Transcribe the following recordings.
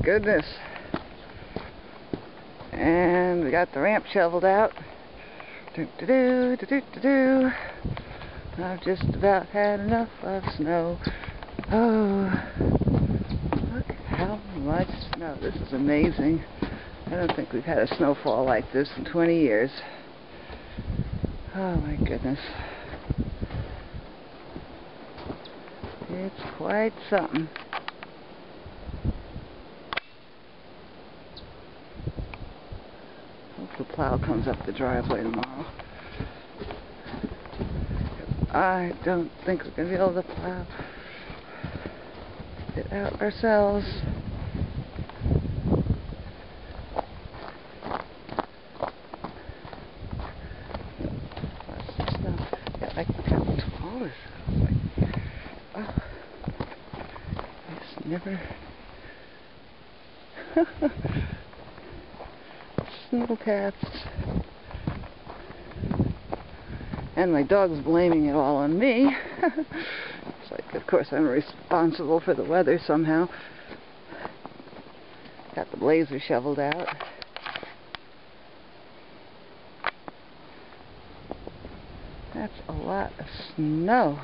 goodness. And we got the ramp shoveled out. Do-do-do, I've just about had enough of snow. Oh, look how much snow. This is amazing. I don't think we've had a snowfall like this in 20 years. Oh my goodness. It's quite something. Hope the plow comes up the driveway tomorrow. I don't think we're going to be able to plow it out ourselves. Like how tall is it? Like, oh, it's never snow cats. And my dog's blaming it all on me. It's like, of course, I'm responsible for the weather somehow. Got the blazer shoveled out. That's a lot of snow.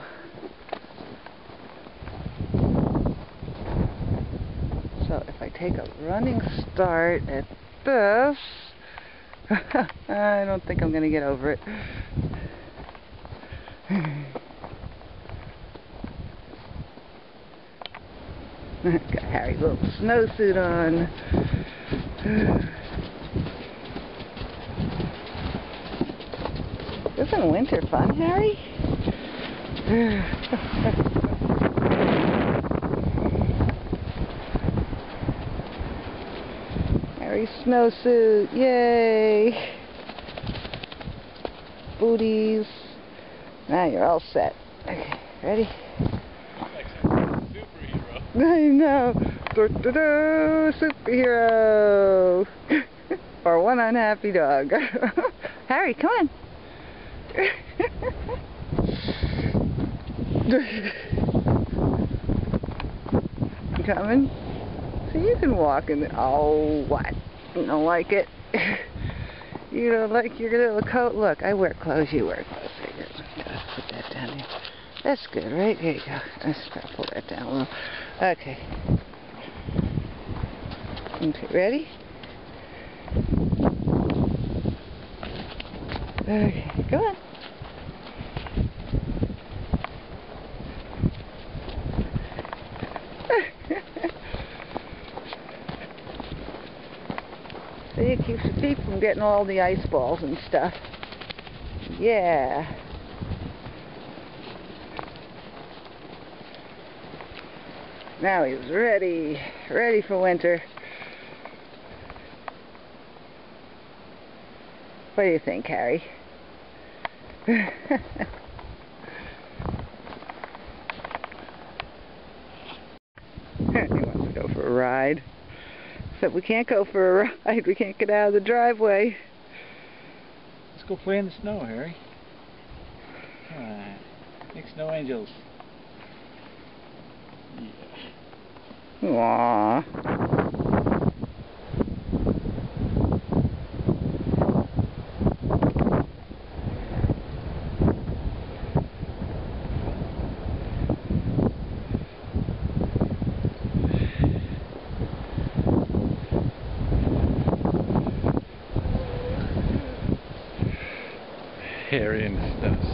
So if I take a running start at this, I don't think I'm going to get over it. Got Harry's little snowsuit on. Isn't winter fun, Harry? Harry's snowsuit, yay! Booties. Now you're all set. Okay, ready? Superhero. I know. Superhero. Or one unhappy dog. Harry, come on. Coming? So you can walk in the... Oh, what? You don't like it? You don't like your little coat? Look, I wear clothes, you wear clothes. There you go. Put that down there. That's good, right? There you go. I just gotta pull that down a little. Okay. Okay, ready? Okay, go on. See, it keeps the feet from getting all the ice balls and stuff. Yeah. Now he's ready for winter. What do you think, Harry? He wants to go for a ride. Except we can't go for a ride. We can't get out of the driveway. Let's go play in the snow, Harry. Come on. Make snow angels. Yeah. Aww. Harry in the snow.